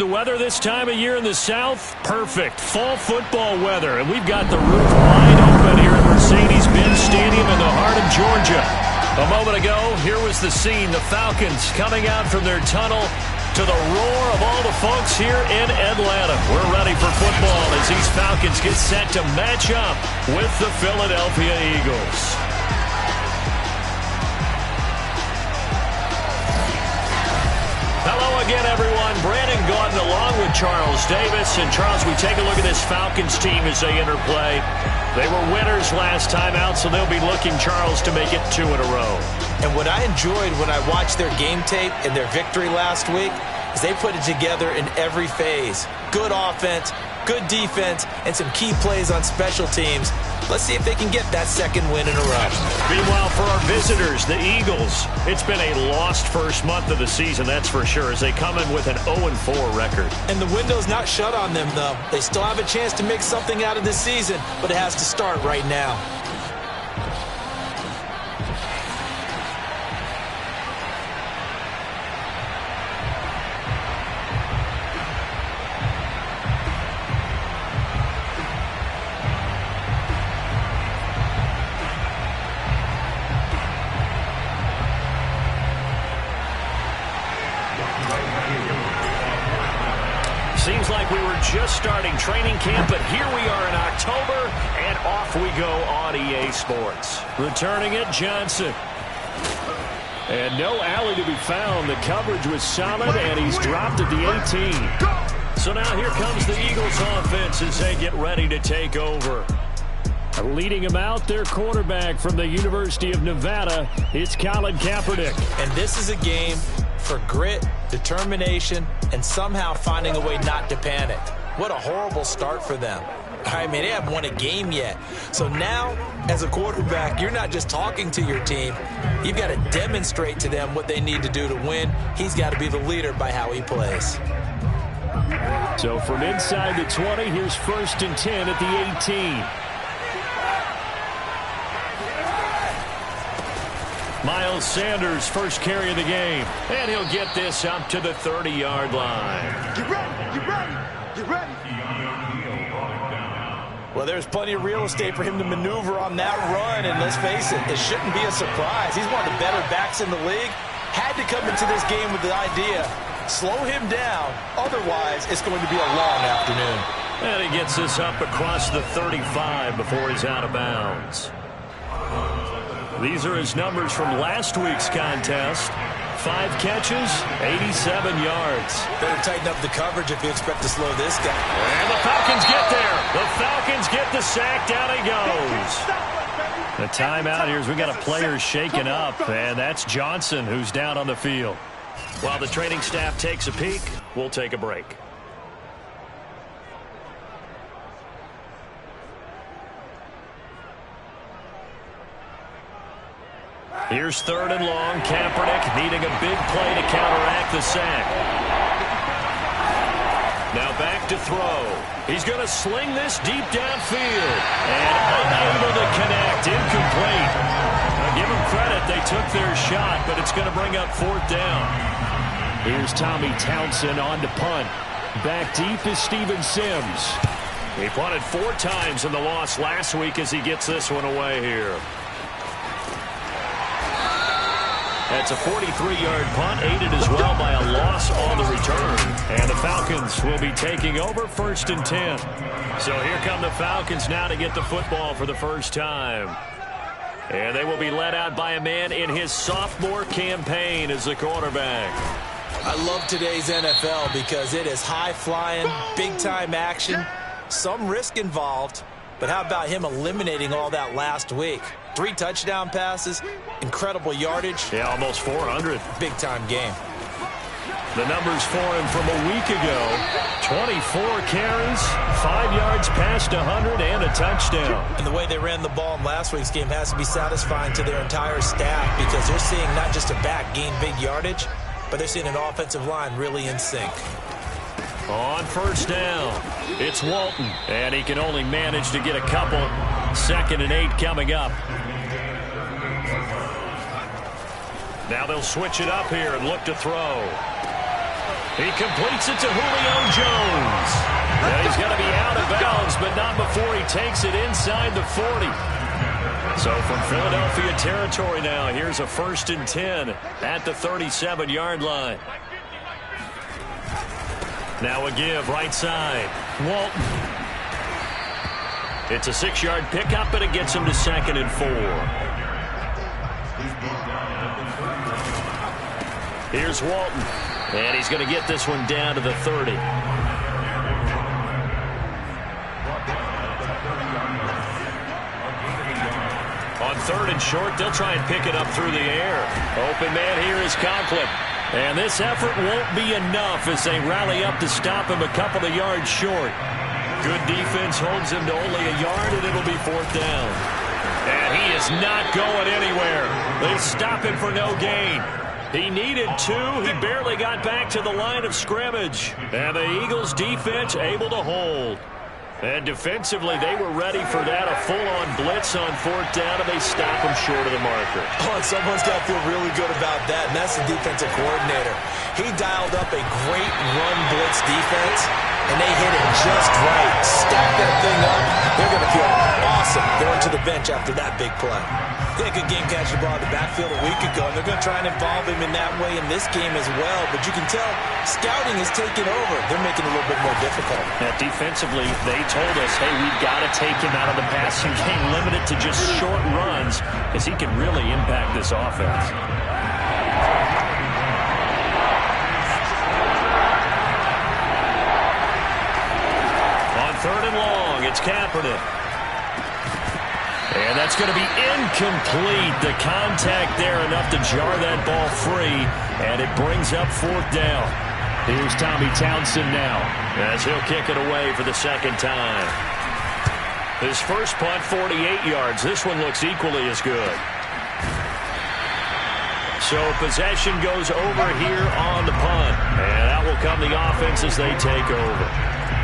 the weather this time of year in the South? Perfect. Fall football weather. And we've got the roof wide open here at Mercedes-Benz Stadium in the heart of Georgia. A moment ago, here was the scene. The Falcons coming out from their tunnel to the roar of all the folks here in Atlanta. We're ready for football as these Falcons get set to match up with the Philadelphia Eagles. Hello again, everyone. Brandon Gaudin along with Charles Davis. And Charles, we take a look at this Falcons team as they interplay. They were winners last time out, so they'll be looking, Charles, to make it 2 in a row. And what I enjoyed when I watched their game tape and their victory last week is they put it together in every phase. Good offense, good defense, and some key plays on special teams. Let's see if they can get that second win in a row. Meanwhile, for our visitors, the Eagles, it's been a lost first month of the season, that's for sure, as they come in with an 0-4 record. And the window's not shut on them, though. They still have a chance to make something out of this season, but it has to start right now. Seems like we were just starting training camp, but here we are in October, and off we go on EA Sports. Returning it, Johnson. And no alley to be found. The coverage was solid, and he's dropped at the 18. So now here comes the Eagles offense as they get ready to take over. Leading him out, their quarterback from the University of Nevada, it's Colin Kaepernick. And this is a game for grit, determination, and somehow finding a way not to panic. What a horrible start for them. I mean, they haven't won a game yet. So now, as a quarterback, you're not just talking to your team. You've got to demonstrate to them what they need to do to win. He's got to be the leader by how he plays. So from inside the 20, here's 1st and 10 at the 18. Miles Sanders, first carry of the game. And he'll get this up to the 30-yard line. Get ready, get ready, get ready. Well, there's plenty of real estate for him to maneuver on that run. And let's face it, it shouldn't be a surprise. He's one of the better backs in the league. Had to come into this game with the idea, slow him down. Otherwise, it's going to be a long afternoon. And he gets this up across the 35 before he's out of bounds. These are his numbers from last week's contest. 5 catches, 87 yards. Better tighten up the coverage if you expect to slow this guy. And the Falcons get there. The Falcons get the sack. Down he goes. The timeout here is we got a player shaken up, and that's Johnson who's down on the field. While the training staff takes a peek, we'll take a break. Here's 3rd and long. Kaepernick needing a big play to counteract the sack. Now back to throw. He's going to sling this deep downfield. And unable to connect. Incomplete. Now give them credit. They took their shot, but it's going to bring up 4th down. Here's Tommy Townsend on to punt. Back deep is Steven Sims. He punted 4 times in the loss last week as he gets this one away here. That's a 43-yard punt, aided as well by a loss on the return. And the Falcons will be taking over 1st and 10. So here come the Falcons now to get the football for the first time. And they will be led out by a man in his sophomore campaign as the quarterback. I love today's NFL because it is high-flying, big-time action, some risk involved. But how about him eliminating all that last week? 3 touchdown passes, incredible yardage. Yeah, almost 400. Big-time game. The numbers for him from a week ago. 24 carries, 5 yards past 100, and a touchdown. And the way they ran the ball in last week's game has to be satisfying to their entire staff because they're seeing not just a back gain big yardage, but they're seeing an offensive line really in sync. On 1st down, it's Walton, and he can only manage to get a couple. 2nd and 8 coming up. Now they'll switch it up here and look to throw. He completes it to Julio Jones. And he's going to be out of bounds, but not before he takes it inside the 40. So from Philadelphia territory now, here's a 1st and 10 at the 37-yard line. Now a give right side. Walton. It's a 6-yard pickup, and it gets him to 2nd and 4. Here's Walton. And he's going to get this one down to the 30. On 3rd and short, they'll try and pick it up through the air. Open man here is Conklin. And this effort won't be enough as they rally up to stop him a couple of yards short. Good defense holds him to only a yard, and it'll be 4th down. And he is not going anywhere. They stop him for no gain. He needed 2. He barely got back to the line of scrimmage. And the Eagles defense able to hold. And defensively, they were ready for that. A full-on blitz on 4th down, and they stop him short of the marker. Oh, and someone's got to feel really good about that, and that's the defensive coordinator. He dialed up a great run blitz defense, and they hit it just right. Stack that thing up. They're going to feel awesome going to the bench after that big play. They had a good game catching the ball in the backfield a week ago, and they're going to try and involve him in that way in this game as well. But you can tell scouting is taking over. They're making it a little bit more difficult. Defensively, they told us, hey, we've got to take him out of the passing game, limit it to just short runs, because he can really impact this offense. On 3rd and long, it's Kaepernick. And that's going to be incomplete. The contact there enough to jar that ball free, and it brings up 4th down. Here's Tommy Townsend now as he'll kick it away for the 2nd time. His first punt, 48 yards. This one looks equally as good. So possession goes over here on the punt, and that will come the offense as they take over.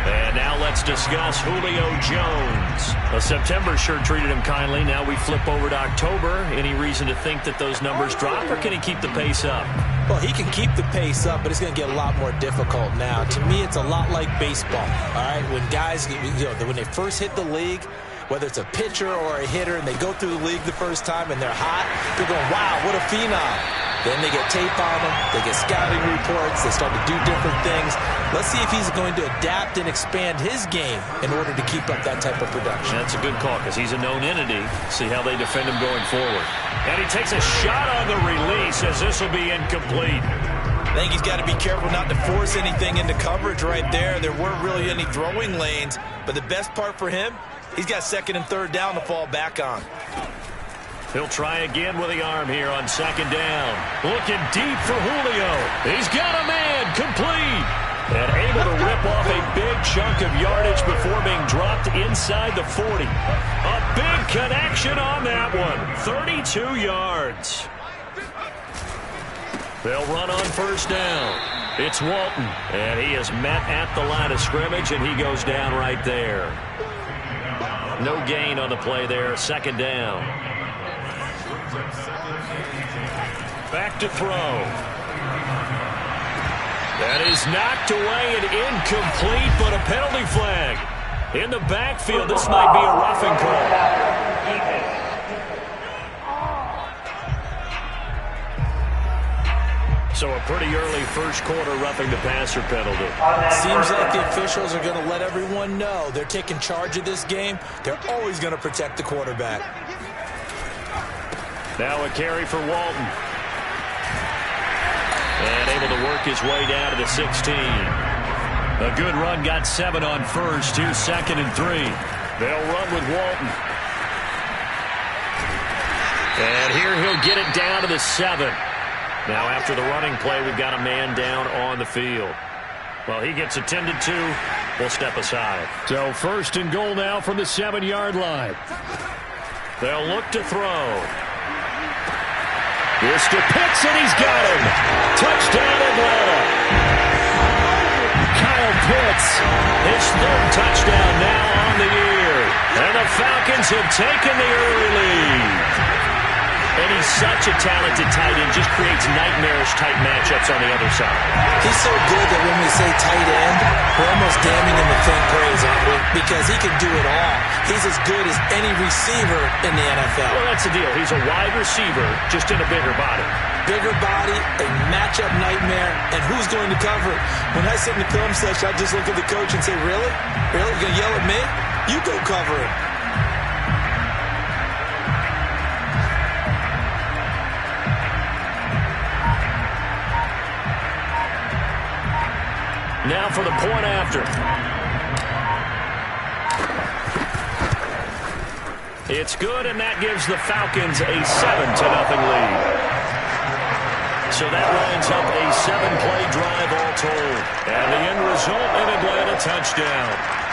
And now let's discuss Julio Jones. September sure treated him kindly. Now we flip over to October. Any reason to think that those numbers drop, or can he keep the pace up? Well, he can keep the pace up, but it's going to get a lot more difficult now. To me, it's a lot like baseball, all right? When guys, when they first hit the league, whether it's a pitcher or a hitter, and they go through the league the first time and they're hot, they're going, wow, what a phenom. Then they get tape on them, they get scouting reports, they start to do different things. Let's see if he's going to adapt and expand his game in order to keep up that type of production. That's a good call because he's a known entity. See how they defend him going forward. And he takes a shot on the release as this will be incomplete. I think he's got to be careful not to force anything into coverage right there. There weren't really any throwing lanes, but the best part for him, he's got 2nd and 3rd down to fall back on. He'll try again with the arm here on 2nd down. Looking deep for Julio. He's got a man, complete. And able to rip off a big chunk of yardage before being dropped inside the 40. A big connection on that one. 32 yards. They'll run on 1st down. It's Walton. And he is met at the line of scrimmage, and he goes down right there. No gain on the play there. 2nd down. Back to throw. That is knocked away and incomplete, but a penalty flag. In the backfield, this might be a roughing call. So a pretty early first quarter roughing the passer penalty. Seems like the officials are going to let everyone know they're taking charge of this game. They're always going to protect the quarterback. Now a carry for Walton. And able to work his way down to the 16. A good run, got 7 on 1st. Here's 2nd and 3. They'll run with Walton. And here he'll get it down to the 7. Now after the running play, we've got a man down on the field. Well, he gets attended to. We'll step aside. So 1st and goal now from the 7-yard line. They'll look to throw. Here's to Pitts, and he's got him. Touchdown, Atlanta. Kyle Pitts, his 3rd touchdown now on the year. And the Falcons have taken the early lead. And he's such a talented tight end, just creates nightmarish-type matchups on the other side. He's so good that when we say tight end, we're almost damning him with faint praise, aren't we? Because he can do it all. He's as good as any receiver in the NFL. Well, that's the deal. He's a wide receiver, just in a bigger body. Bigger body, a matchup nightmare, and who's going to cover it? When I sit in the film session, I just look at the coach and say, really? Really? You going to yell at me? You go cover it. Now for the point after. It's good, and that gives the Falcons a 7-0 lead. So that lines up a 7-play drive all told. And the end result, an Atlanta touchdown.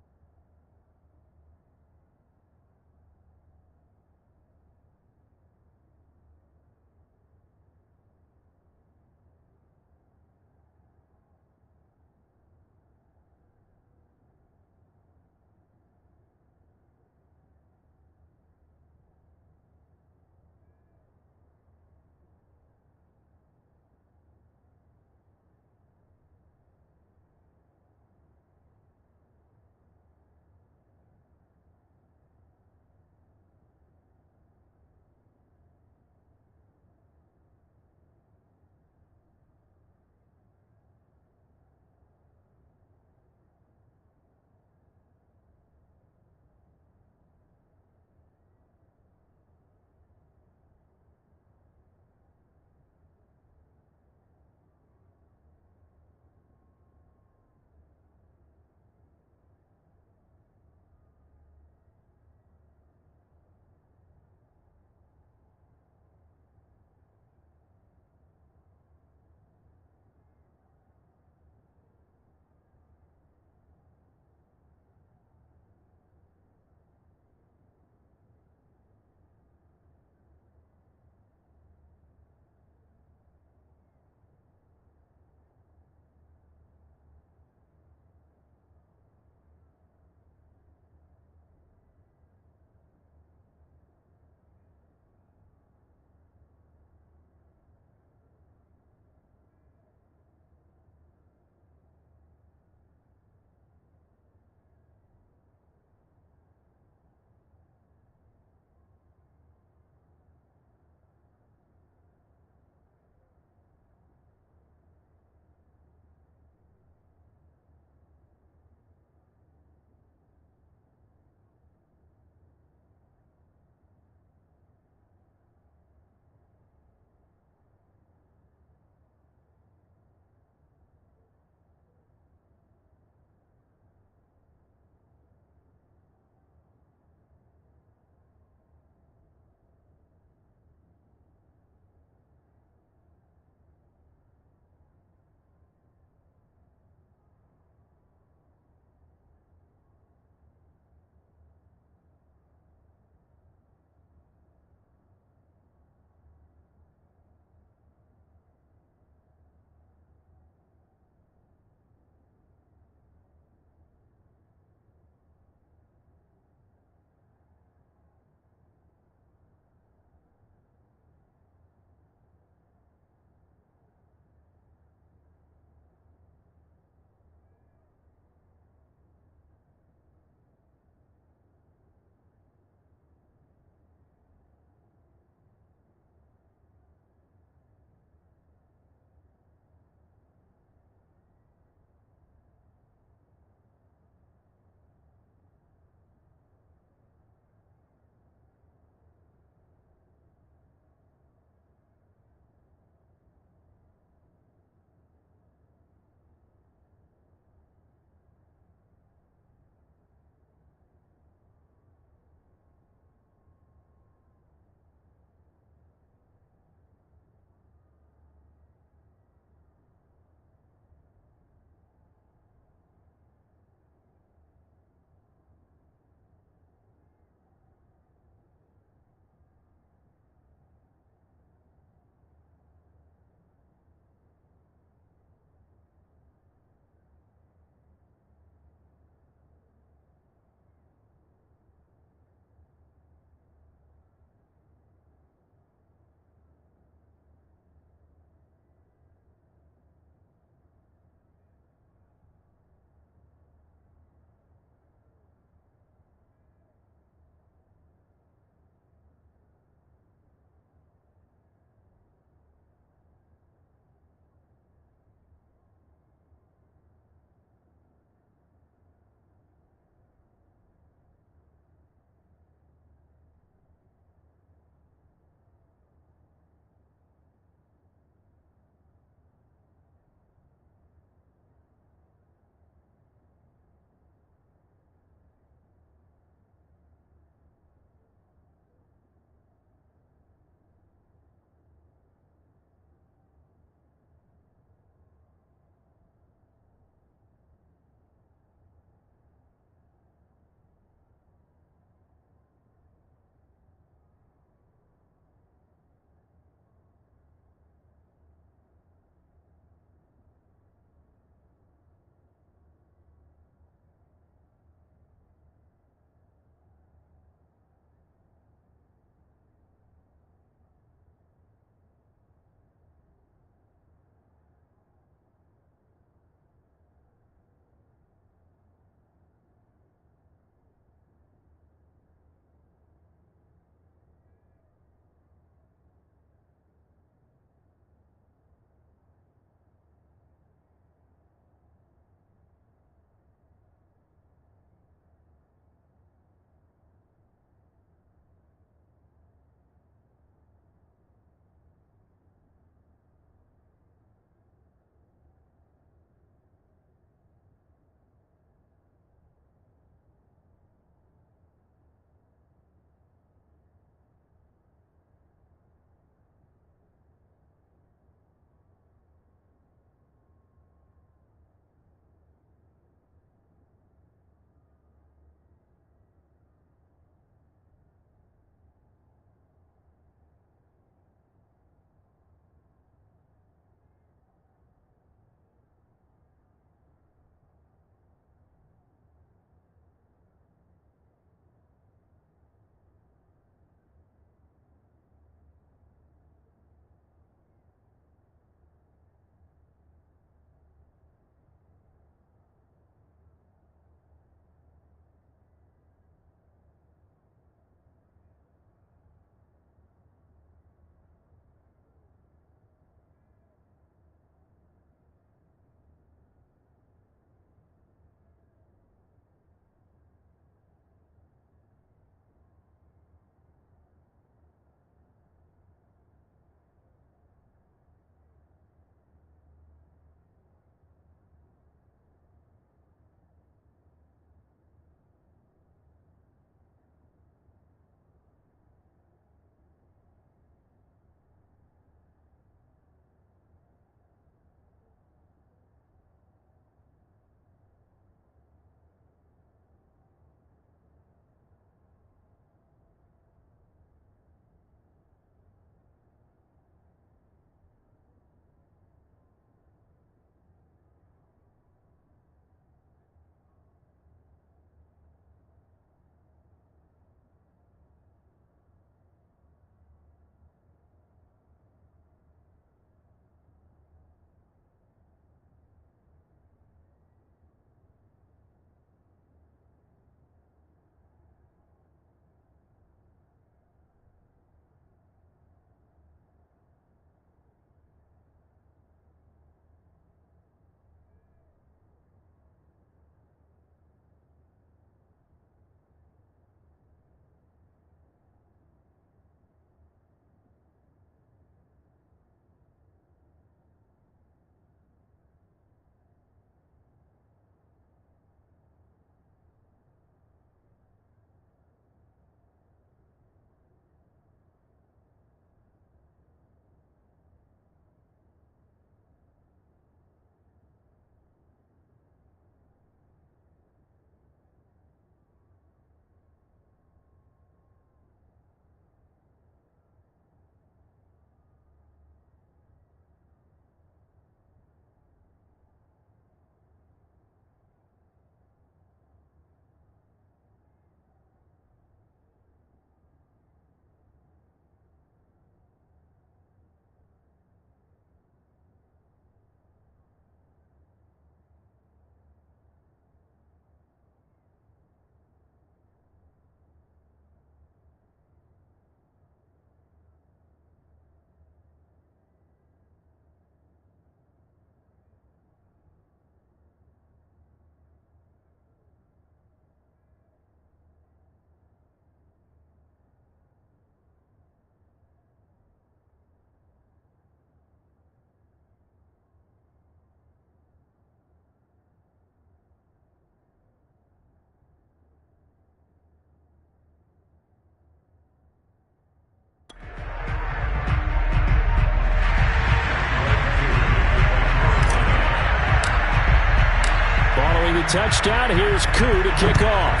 touchdown. Here's Koo to kick off.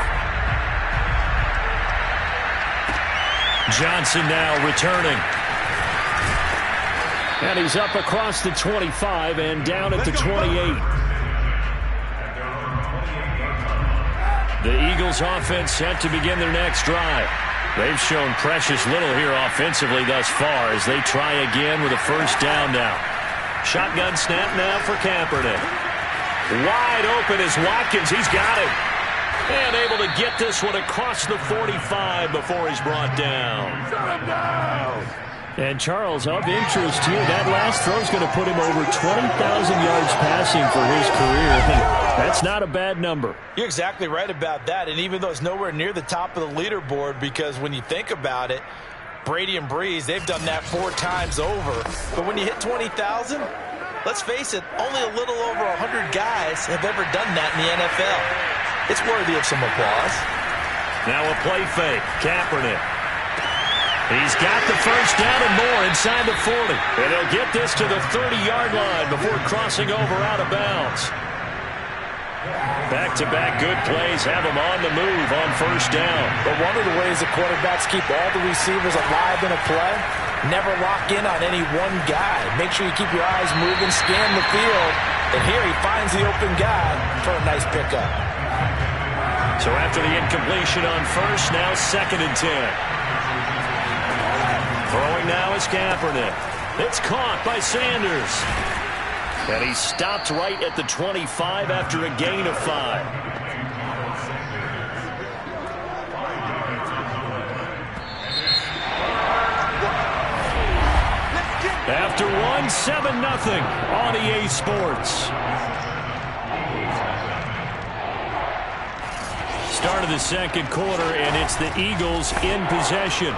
Johnson now returning. And he's up across the 25 and down at the 28. The Eagles offense set to begin their next drive. They've shown precious little here offensively thus far as they try again with a first down now. Shotgun snap now for Kaepernick. Wide open is Watkins. He's got it. And able to get this one across the 45 before he's brought down. Shut him down! And Charles, of interest here, that last throw is going to put him over 20,000 yards passing for his career. That's not a bad number. You're exactly right about that. And even though it's nowhere near the top of the leaderboard, because when you think about it, Brady and Breeze, they've done that 4 times over. But when you hit 20,000, let's face it, only a little over 100 guys have ever done that in the NFL. It's worthy of some applause. Now a play fake. Kaepernick. He's got the first down and more inside the 40. And he'll get this to the 30-yard line before crossing over out of bounds. Back-to-back good plays have him on the move on first down. But one of the ways that quarterbacks keep all the receivers alive in a play, never lock in on any one guy. Make sure you keep your eyes moving, scan the field. And here he finds the open guy for a nice pickup. So after the incompletion on first, now 2nd and 10. Throwing now is Kaepernick. It's caught by Sanders. And he stopped right at the 25 after a gain of 5. After one, 7-0 on EA Sports. Start of the second quarter, and it's the Eagles in possession.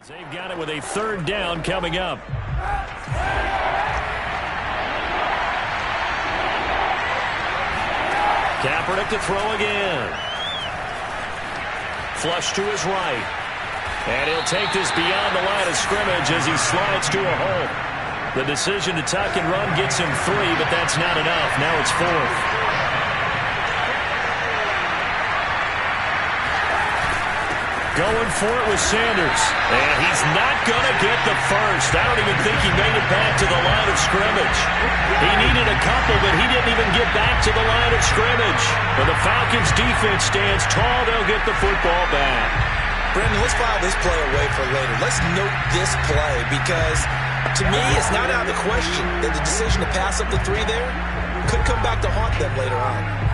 They've got it with a third down coming up. Kaepernick to throw again. Flush to his right. And he'll take this beyond the line of scrimmage as he slides to a hole. The decision to tuck and run gets him 3, but that's not enough. Now it's 4th. Going for it with Sanders. And he's not going to get the first. I don't even think he made it back to the line of scrimmage. He needed a couple, but he didn't even get back to the line of scrimmage. When the Falcons defense stands tall, they'll get the football back. Brandon, let's file this play away for later. Let's note this play because, to me, it's not out of the question that the decision to pass up the 3 there could come back to haunt them later on.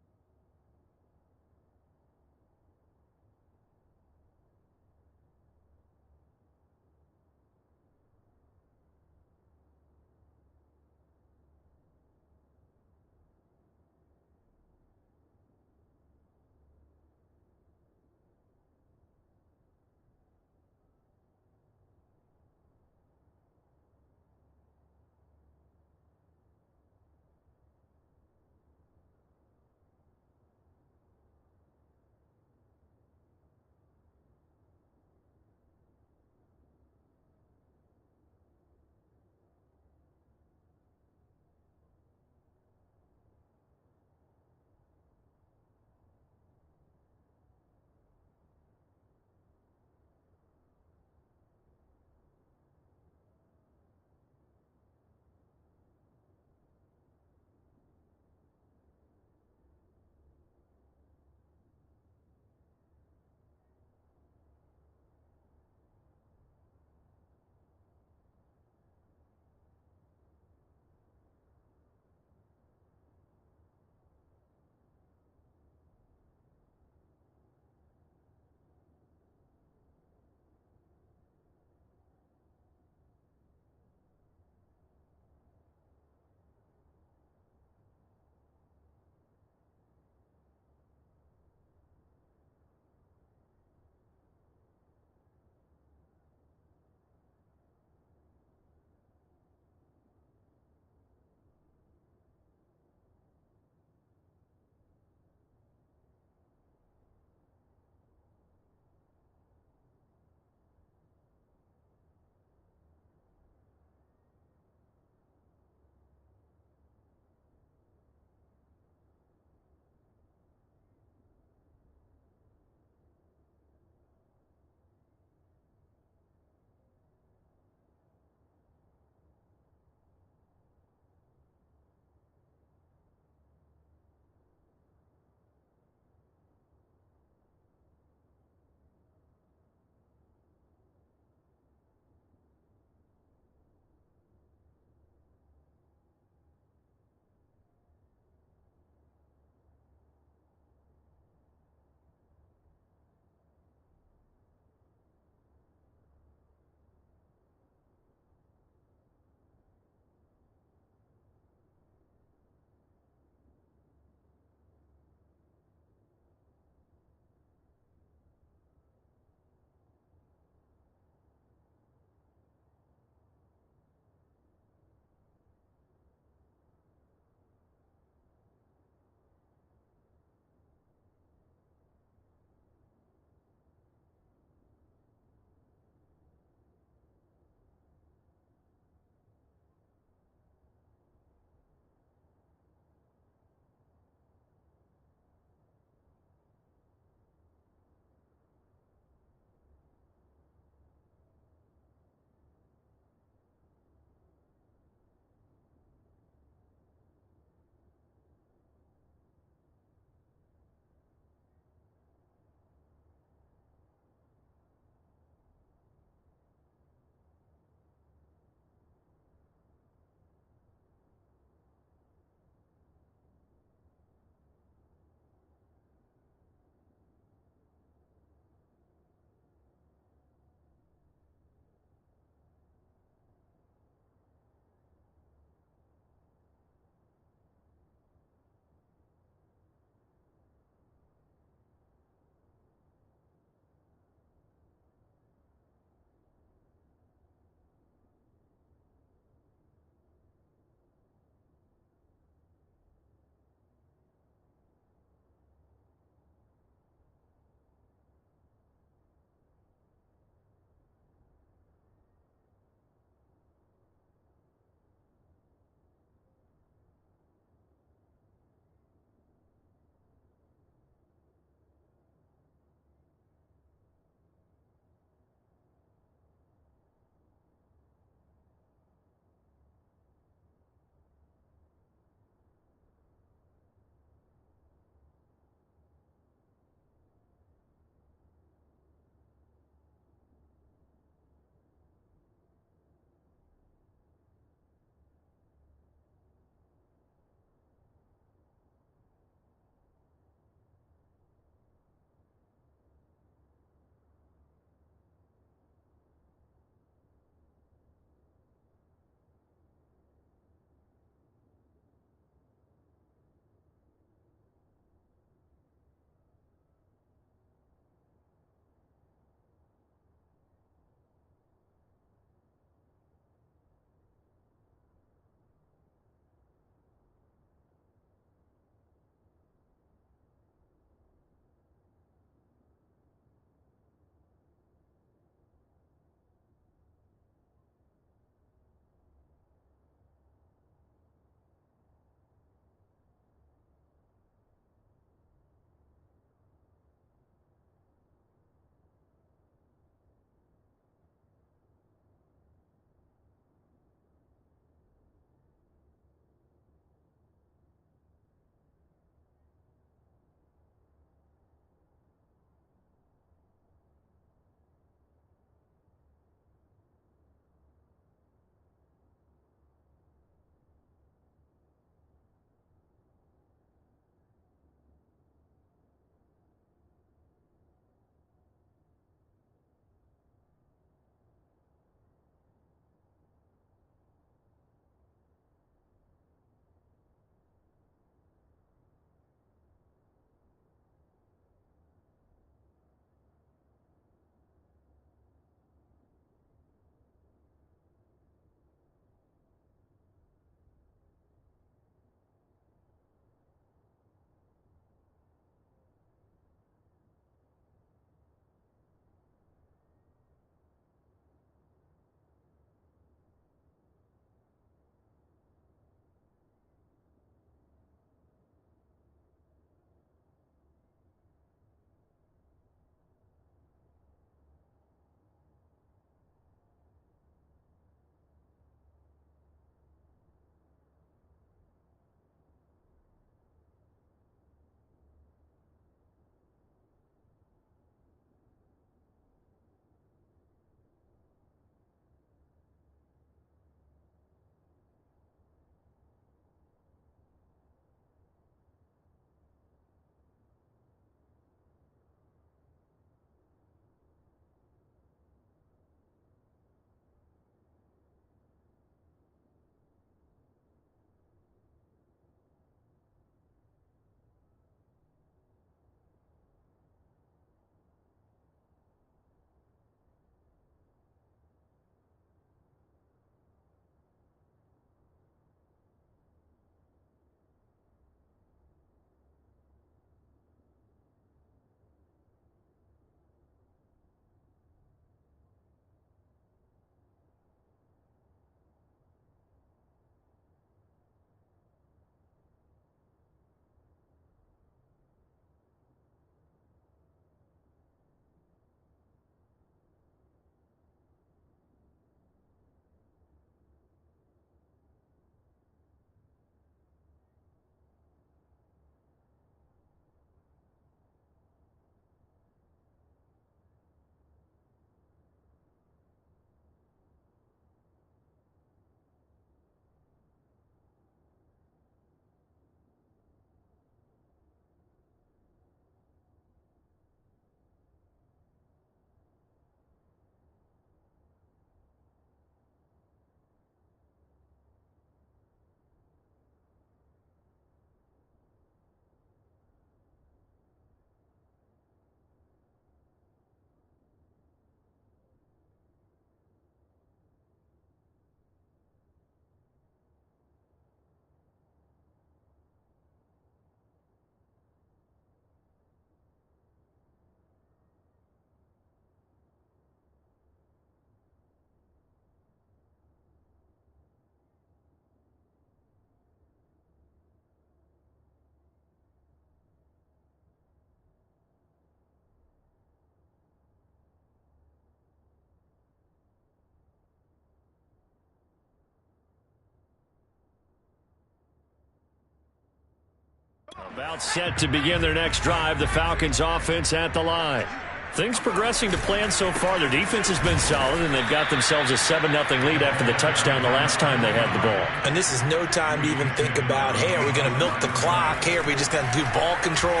About set to begin their next drive, the Falcons offense at the line. Things progressing to plan so far. Their defense has been solid, and they've got themselves a 7-0 lead after the touchdown the last time they had the ball. And this is no time to even think about, hey, are we going to milk the clock? Hey, are we just going to do ball control?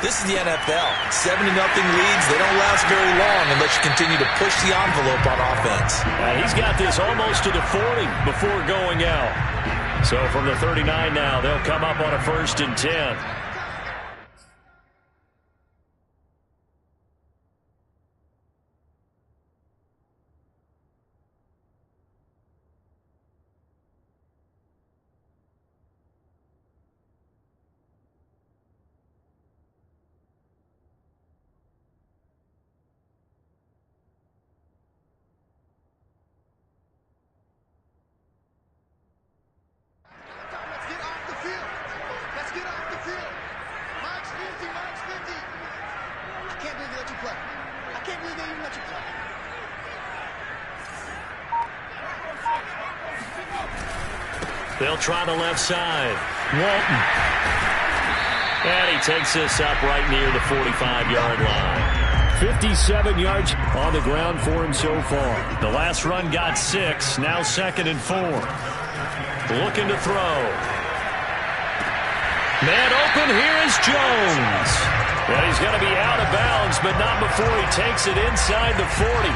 This is the NFL. 7-0 leads, they don't last very long unless you continue to push the envelope on offense. He's got this almost to the 40 before going out. So from the 39 now, they'll come up on a 1st and 10. They'll try the left side. Walton. And he takes this up right near the 45-yard line. 57 yards on the ground for him so far. The last run got 6. Now 2nd and 4. Looking to throw. Man open. Here is Jones. And he's going to be out of bounds, but not before he takes it inside the 40.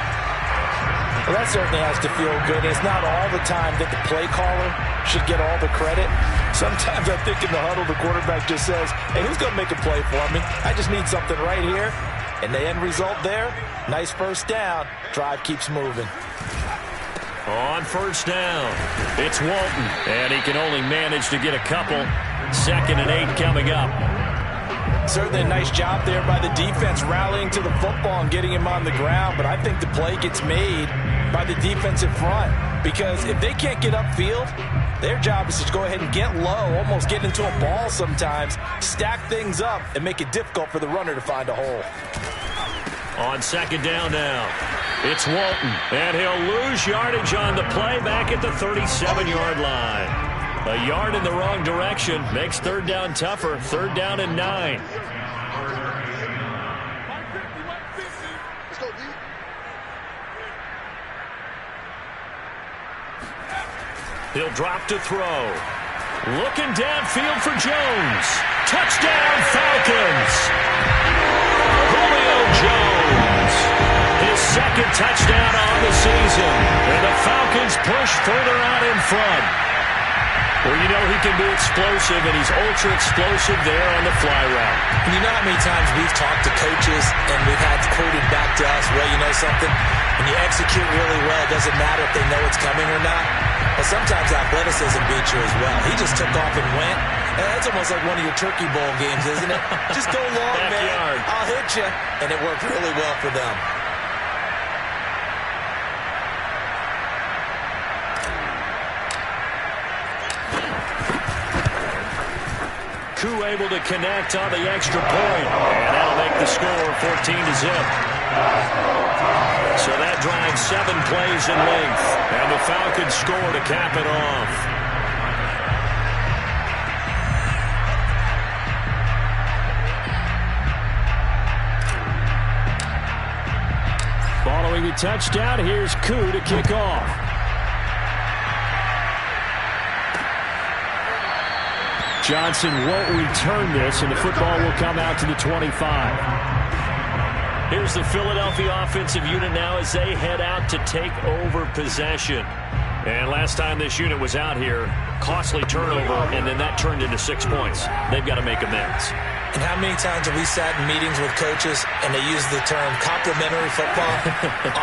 Well, that certainly has to feel good. It's not all the time that the play caller should get all the credit. Sometimes I think in the huddle, the quarterback just says, hey, who's going to make a play for me? I just need something right here. And the end result there, nice first down. Drive keeps moving. On first down, it's Walton. And he can only manage to get a couple. 2nd and 8 coming up. Certainly a nice job there by the defense rallying to the football and getting him on the ground. But I think the play gets made by the defensive front. Because if they can't get upfield, their job is to go ahead and get low, almost get into a ball sometimes, stack things up, and make it difficult for the runner to find a hole. On 2nd down now, it's Walton. And he'll lose yardage on the play back at the 37-yard line. A yard in the wrong direction makes 3rd down tougher. 3rd down and 9. He'll drop to throw. Looking downfield for Jones. Touchdown, Falcons. Julio Jones. His 2nd touchdown on the season. And the Falcons push further out in front. Well, you know he can be explosive, and he's ultra-explosive there on the fly route. And you know how many times we've talked to coaches, and we've had quoted back to us, well, you know something? When you execute really well, it doesn't matter if they know it's coming or not. But sometimes athleticism beats you as well. He just took off and went. And that's almost like one of your Turkey Bowl games, isn't it? Just go long, man. I'll hit you. And it worked really well for them. Koo able to connect on the extra point. And that'll make the score 14-0. So that drives 7 plays in length. And the Falcons score to cap it off. Following the touchdown, here's Koo to kick off. Johnson won't return this, and the football will come out to the 25. Here's the Philadelphia offensive unit now as they head out to take over possession. And last time this unit was out here, costly turnover, and then that turned into 6 points. They've got to make amends. And how many times have we sat in meetings with coaches and they use the term complementary football?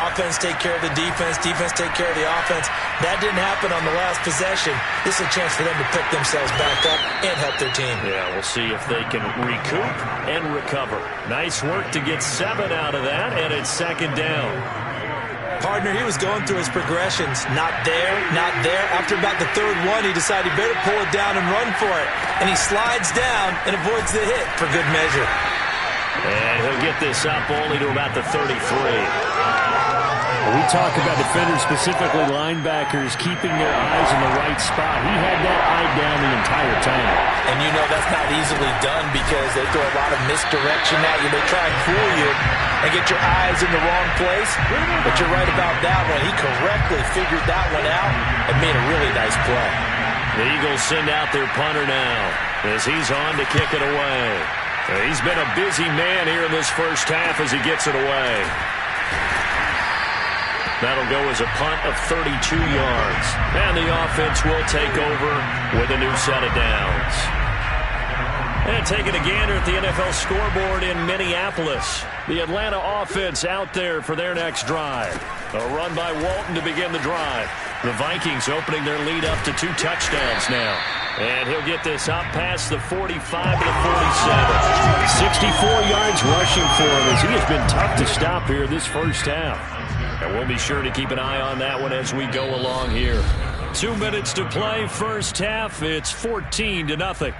Offense take care of the defense, defense take care of the offense. That didn't happen on the last possession. This is a chance for them to pick themselves back up and help their team. Yeah, we'll see if they can recoup and recover. Nice work to get 7 out of that, and it's 2nd down. Partner, he was going through his progressions. Not there, not there. After about the 3rd one, he decided he better pull it down and run for it. And he slides down and avoids the hit for good measure. And he'll get this up only to about the 33. We talk about defenders, specifically linebackers, keeping their eyes in the right spot. He had that eye down the entire time. And you know that's not easily done because they throw a lot of misdirection at you. They try and fool you and get your eyes in the wrong place. But you're right about that one. He correctly figured that one out and made a really nice play. The Eagles send out their punter now as he's on to kick it away. He's been a busy man here in this first half as he gets it away. That'll go as a punt of 32 yards. And the offense will take over with a new set of downs. And taking a gander at the NFL scoreboard in Minneapolis. The Atlanta offense out there for their next drive. A run by Walton to begin the drive. The Vikings opening their lead up to 2 touchdowns now. And he'll get this up past the 45 to the 47. 64 yards rushing for him as he has been tough to stop here this first half. And we'll be sure to keep an eye on that one as we go along here. 2 minutes to play, first half. It's 14-0.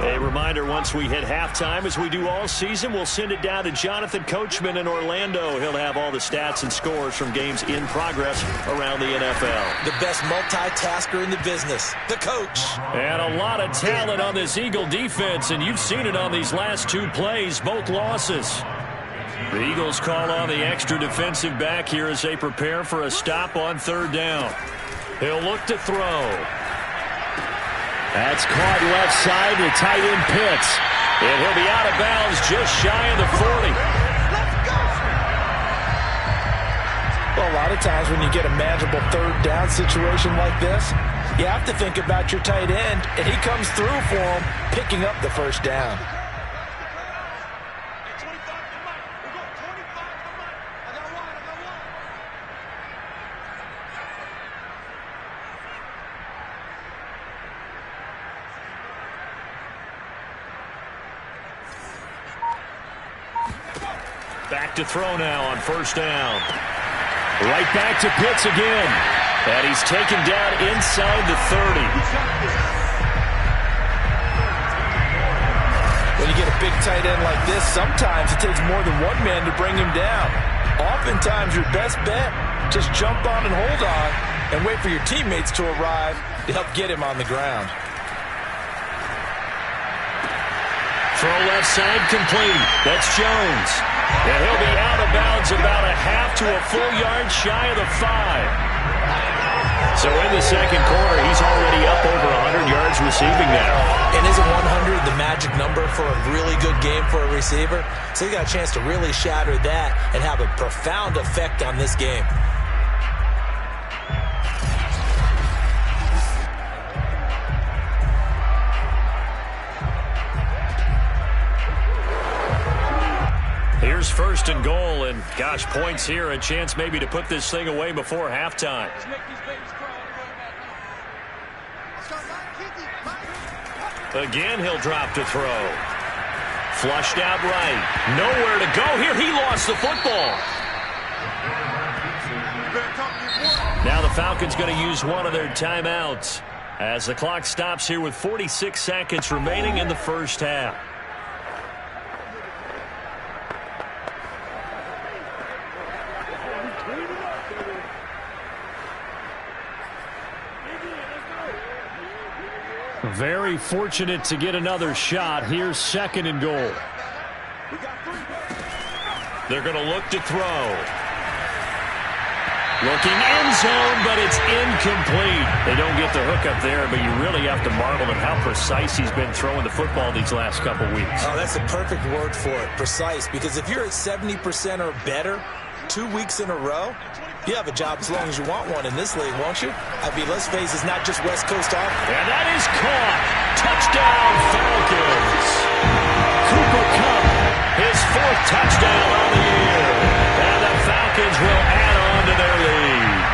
A reminder, once we hit halftime, as we do all season, we'll send it down to Jonathan Coachman in Orlando. He'll have all the stats and scores from games in progress around the NFL. The best multitasker in the business, the coach. And a lot of talent on this Eagle defense, and you've seen it on these last 2 plays, both losses. The Eagles call on the extra defensive back here as they prepare for a stop on 3rd down. He'll look to throw. That's caught left side to tight end Pitts. And he'll be out of bounds just shy of the 40. Well, a lot of times when you get a manageable 3rd down situation like this, you have to think about your tight end, and he comes through for him, picking up the 1st down. Back to throw now on 1st down. Right back to Pitts again. And he's taken down inside the 30. When you get a big tight end like this, sometimes it takes more than one man to bring him down. Oftentimes your best bet, just jump on and hold on and wait for your teammates to arrive to help get him on the ground. Throw left side complete. That's Jones. And he'll be out of bounds about a half to a full yard shy of the 5. So in the second quarter, he's already up over 100 yards receiving now. And isn't 100 the magic number for a really good game for a receiver? So he got a chance to really shatter that and have a profound effect on this game. Here's 1st and goal, and gosh, points here, a chance maybe to put this thing away before halftime. Again, he'll drop to throw. Flushed out right. Nowhere to go here. He lost the football. Now the Falcons going to use one of their timeouts as the clock stops here with 46 seconds remaining in the first half. Very fortunate to get another shot. Here's 2nd and goal. They're going to look to throw. Looking end zone, but it's incomplete. They don't get the hook up there, but you really have to marvel at how precise he's been throwing the football these last couple weeks. Oh, that's a perfect word for it, precise, because if you're at 70% or better 2 weeks in a row, you have a job as long as you want one in this league, won't you? I mean, let's face it, it's not just West Coast offense. And that is caught. Touchdown, Falcons. Cooper Kupp, his 4th touchdown on the year. And the Falcons will add on to their lead.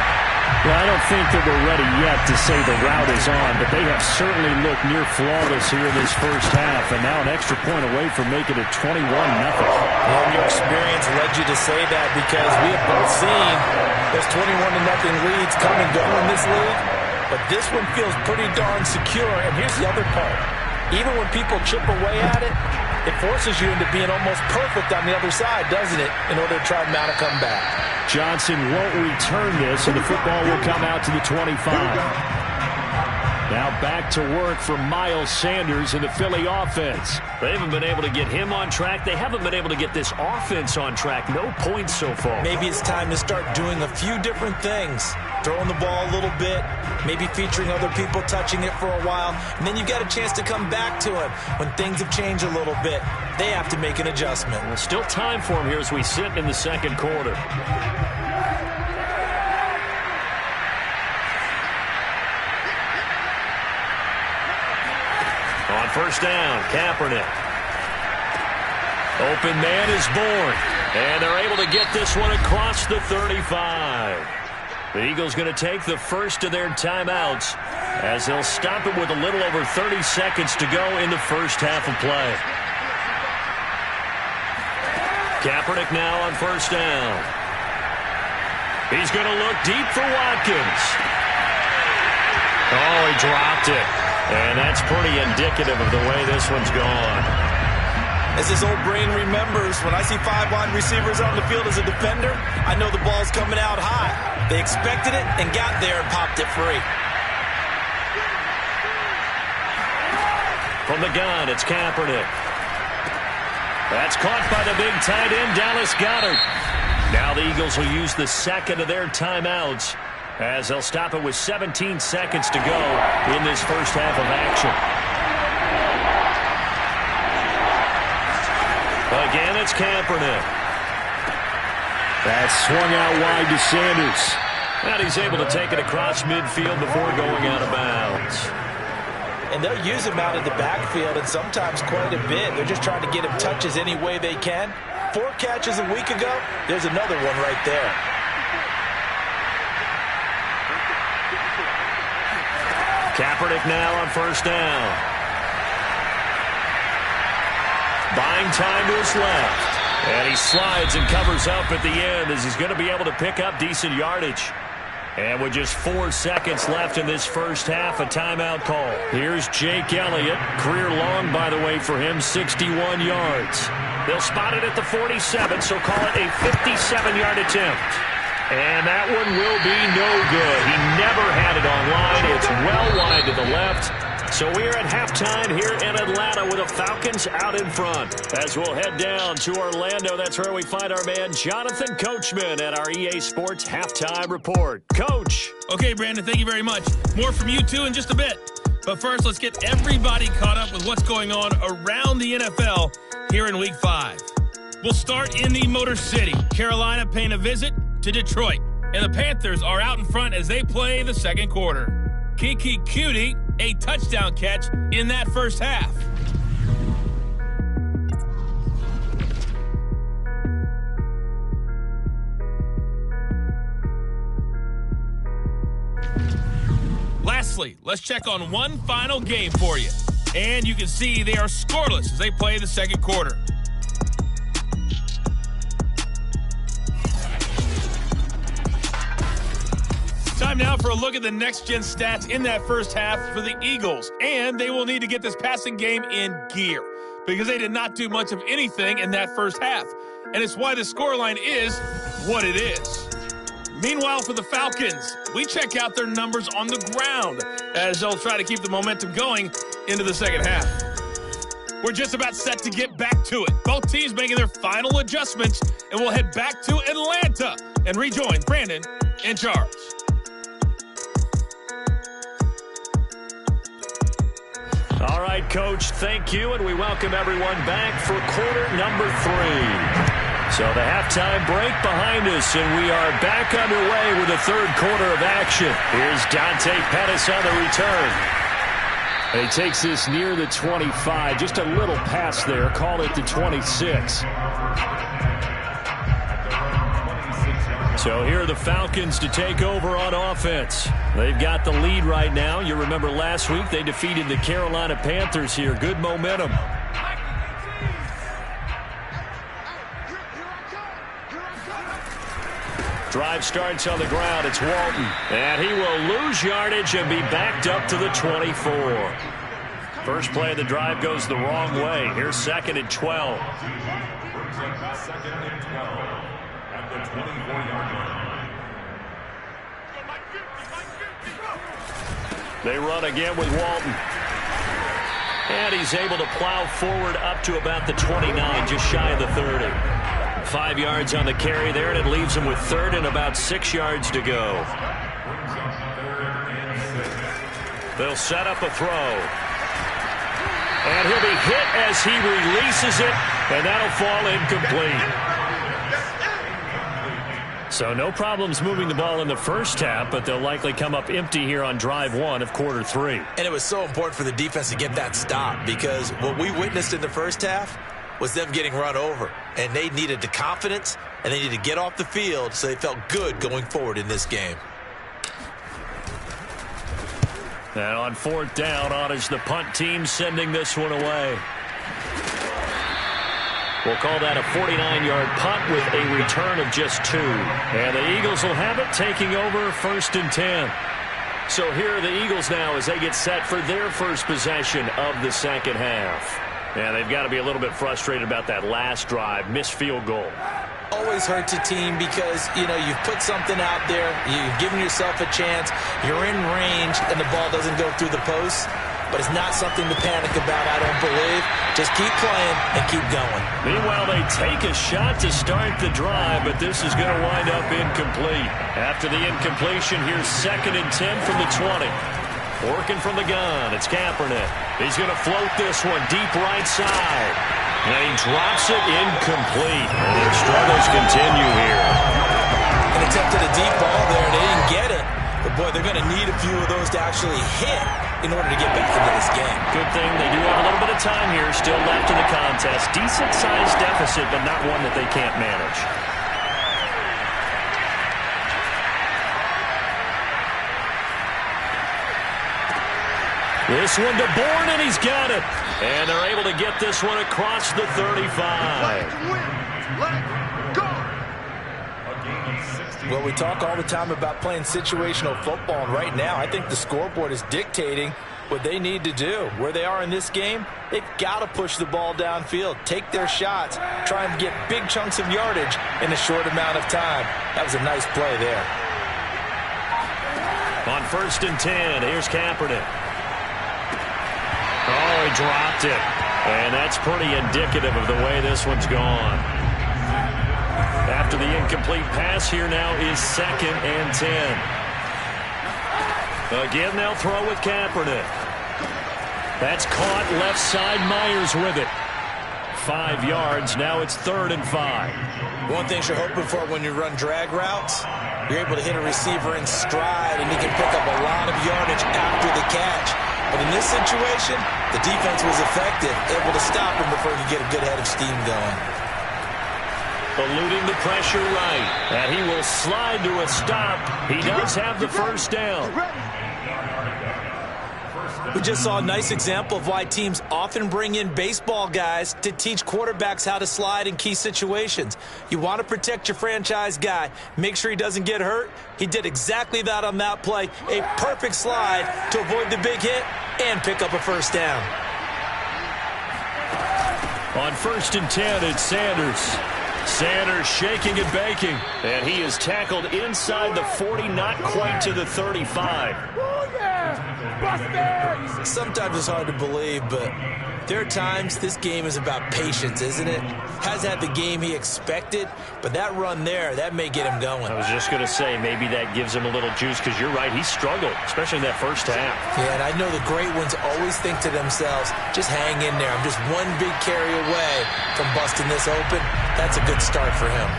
Well, I don't think that we're ready yet to say the route is on, but they have certainly looked near flawless here in this first half, and now an extra point away from making it 21-0. Well, your experience led you to say that because we have both seen those 21-0 leads come and go in this league. but this one feels pretty darn secure. And here's the other part. Even when people chip away at it, it forces you into being almost perfect on the other side, doesn't it, in order to try and mount a comeback. Johnson won't return this, and the football will come out to the 25. Now back to work for Miles Sanders in the Philly offense. They haven't been able to get him on track. They haven't been able to get this offense on track. No points so far. Maybe it's time to start doing a few different things. Throwing the ball a little bit, maybe featuring other people touching it for a while, and then you got a chance to come back to it when things have changed a little bit. They have to make an adjustment. Well, still time for him here as we sit in the second quarter. On first down, Kaepernick. Open man is born, and they're able to get this one across the 35. The Eagles going to take the first of their timeouts as they'll stop it with a little over 30 seconds to go in the first half of play. Kaepernick now on first down. He's going to look deep for Watkins. Oh, he dropped it. And that's pretty indicative of the way this one's gone. As his old brain remembers, when I see 5 wide receivers on the field as a defender, I know the ball's coming out high. They expected it and got there and popped it free. From the gun, it's Kaepernick. That's caught by the big tight end, Dallas Goedert. Now the Eagles will use the second of their timeouts as they'll stop it with 17 seconds to go in this first half of action. Again, it's Kaepernick. That's swung out wide to Sanders. And he's able to take it across midfield before going out of bounds. And they'll use him out of the backfield, and sometimes quite a bit. They're just trying to get him touches any way they can. 4 catches a week ago, there's another one right there. Kaepernick now on first down. Buying time to his left. And he slides and covers up at the end as he's going to be able to pick up decent yardage. And with just 4 seconds left in this first half, a timeout call. Here's Jake Elliott. Career long, by the way, for him, 61 yards. They'll spot it at the 47, so call it a 57-yard attempt. And that one will be no good. He never had it online. It's well wide to the left. So we're at halftime here in Atlanta with the Falcons out in front. As we'll head down to Orlando, that's where we find our man Jonathan Coachman at our EA Sports Halftime Report. Coach. Okay, Brandon, thank you very much. More from you two in just a bit. But first, let's get everybody caught up with what's going on around the NFL here in Week 5. We'll start in the Motor City. Carolina paying a visit to Detroit. And the Panthers are out in front as they play the second quarter. Kiki Cutie, a touchdown catch in that first half. Lastly, let's check on one final game for you. And you can see they are scoreless as they play the second quarter. Time now for a look at the next-gen stats in that first half for the Eagles. And they will need to get this passing game in gear because they did not do much of anything in that first half. And it's why the scoreline is what it is. Meanwhile, for the Falcons, we check out their numbers on the ground as they'll try to keep the momentum going into the second half. We're just about set to get back to it. Both teams making their final adjustments, and we'll head back to Atlanta and rejoin Brandon and Charles. All right, Coach, thank you, and we welcome everyone back for quarter number 3. So the halftime break behind us, and we are back underway with the third quarter of action. Here's Dante Pettis on the return. And he takes this near the 25, just a little pass there, call it the 26. So here are the Falcons to take over on offense. They've got the lead right now. You remember last week they defeated the Carolina Panthers here. Good momentum. Drive starts on the ground. It's Walton. And he will lose yardage and be backed up to the 24. First play of the drive goes the wrong way. Here's 2nd and 12. Second and 12 at the 24-yard line. They run again with Walton. And he's able to plow forward up to about the 29, just shy of the 30. 5 yards on the carry there, and it leaves him with 3rd and about 6 yards to go. They'll set up a throw. And he'll be hit as he releases it, and that'll fall incomplete. So no problems moving the ball in the first half, but they'll likely come up empty here on drive 1 of quarter 3. And it was so important for the defense to get that stop, because what we witnessed in the first half was them getting run over. And they needed the confidence, and they needed to get off the field so they felt good going forward in this game. And on 4th down, on is the punt team sending this one away. We'll call that a 49-yard punt with a return of just 2. And the Eagles will have it, taking over 1st and 10. So here are the Eagles now as they get set for their first possession of the second half. And they've got to be a little bit frustrated about that last drive, missed field goal. Always hurts a team because, you've put something out there, you've given yourself a chance, you're in range, and the ball doesn't go through the post. But it's not something to panic about, I don't believe. Just keep playing and keep going. Meanwhile, they take a shot to start the drive, but this is going to wind up incomplete. After the incompletion, here's 2nd and 10 from the 20. Working from the gun, it's Kaepernick. He's going to float this one deep right side. And he drops it incomplete. And their struggles continue here. An attempt at a deep ball there, and they didn't get it. But, boy, they're going to need a few of those to actually hit in order to get back into this game. Good thing they do have a little bit of time here still left in the contest. Decent-sized deficit, but not one that they can't manage. This one to Bourne, and he's got it. And they're able to get this one across the 35. Well, we talk all the time about playing situational football, and right now I think the scoreboard is dictating what they need to do. Where they are in this game, they've got to push the ball downfield, take their shots, try and get big chunks of yardage in a short amount of time. That was a nice play there. On 1st and 10, here's Kaepernick. Oh, he dropped it. And that's pretty indicative of the way this one's gone. After the incomplete pass, here now is 2nd and 10. Again, they'll throw with Kaepernick. That's caught left side. Myers with it. 5 yards. Now it's 3rd and 5. One thing you're hoping for when you run drag routes, you're able to hit a receiver in stride, and he can pick up a lot of yardage after the catch. But in this situation, the defense was effective, able to stop him before he could get a good head of steam going. Eluding the pressure right. And he will slide to a stop. He does have the first down. We just saw a nice example of why teams often bring in baseball guys to teach quarterbacks how to slide in key situations. You want to protect your franchise guy. Make sure he doesn't get hurt. He did exactly that on that play. A perfect slide to avoid the big hit and pick up a first down. On 1st and 10, it's Sanders. Sanders shaking and baking. And he is tackled inside the 40, not quite to the 35. Sometimes it's hard to believe, but there are times this game is about patience, isn't it? Has had the game he expected, but that run there, that may get him going. I was just going to say, maybe that gives him a little juice, because you're right, he struggled, especially in that first half. Yeah, and I know the great ones always think to themselves, just hang in there. I'm just one big carry away from busting this open. That's a good start for him.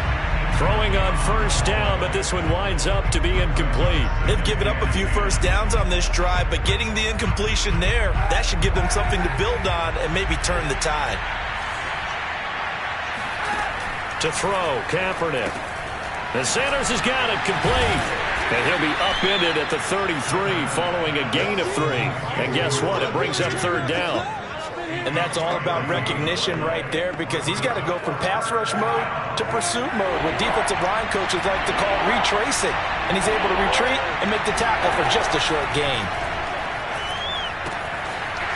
Throwing on first down, but this one winds up to be incomplete. They've given up a few first downs on this drive, but getting the incompletion there, that should give them something to build on and maybe turn the tide. To throw, Kaepernick. And Sanders has got it complete. And he'll be upended at the 33 following a gain of 3. And guess what? It brings up 3rd down. And that's all about recognition right there, because he's got to go from pass rush mode to pursuit mode, what defensive line coaches like to call retracing. And he's able to retreat and make the tackle for just a short gain.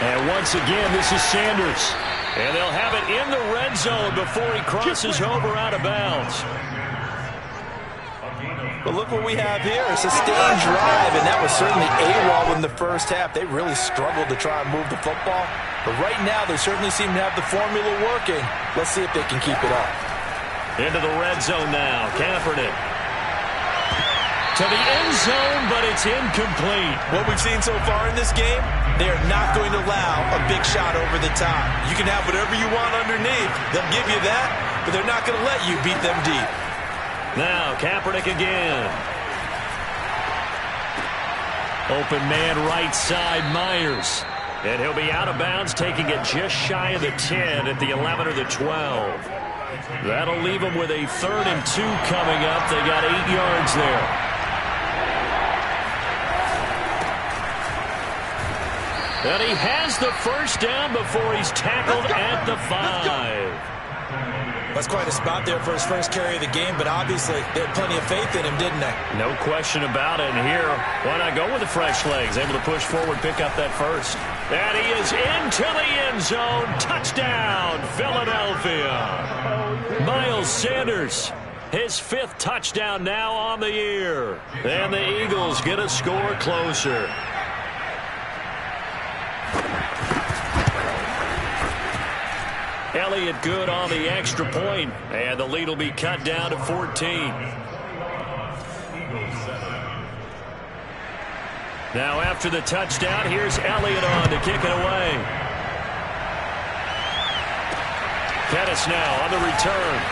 And once again, this is Sanders. And they'll have it in the red zone before he crosses over out of bounds. But look what we have here, a sustained drive, and that was certainly AWOL in the first half. They really struggled to try and move the football. But right now, they certainly seem to have the formula working. Let's see if they can keep it up. Into the red zone now, Kaepernick. To the end zone, but it's incomplete. What we've seen so far in this game, they are not going to allow a big shot over the top. You can have whatever you want underneath. They'll give you that, but they're not going to let you beat them deep. Now, Kaepernick again. Open man right side, Myers. And he'll be out of bounds, taking it just shy of the 10 at the 11 or the 12. That'll leave them with a 3rd and 2 coming up. They got 8 yards there. And he has the first down before he's tackled at the 5. That's quite a spot there for his first carry of the game, but obviously they had plenty of faith in him, didn't they? No question about it. And here, why not go with the fresh legs? Able to push forward, pick up that first. And he is into the end zone. Touchdown, Philadelphia. Miles Sanders, his 5th touchdown now on the year. And the Eagles get a score closer. Elliott good on the extra point, and the lead will be cut down to 14. Now after the touchdown, here's Elliott on to kick it away. Pettis now on the return.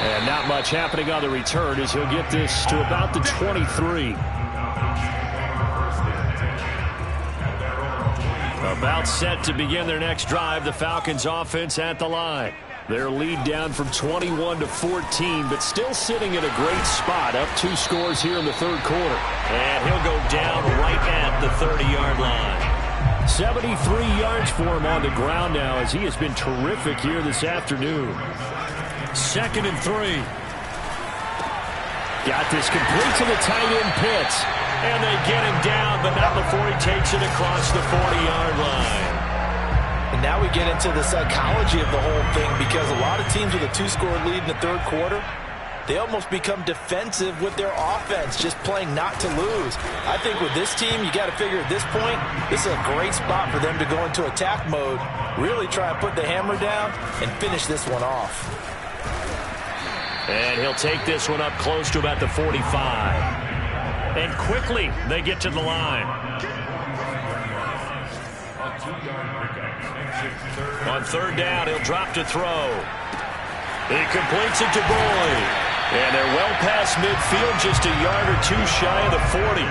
And not much happening on the return as he'll get this to about the 23. About set to begin their next drive, the Falcons offense at the line. Their lead down from 21 to 14, but still sitting in a great spot, up 2 scores here in the 3rd quarter. And he'll go down right at the 30-yard line. 73 yards for him on the ground now, as he has been terrific here this afternoon. 2nd and 3. Got this complete to the tight end Pitts. And they get him down, but not before he takes it across the 40-yard line. And now we get into the psychology of the whole thing, because a lot of teams with a 2-score lead in the 3rd quarter, they almost become defensive with their offense, just playing not to lose. I think with this team, you got to figure at this point, this is a great spot for them to go into attack mode, really try and put the hammer down and finish this one off. And he'll take this one up close to about the 45. And quickly, they get to the line. On 3rd down, he'll drop to throw. He completes it to Boyd. And they're well past midfield, just a yard or 2 shy of the 40.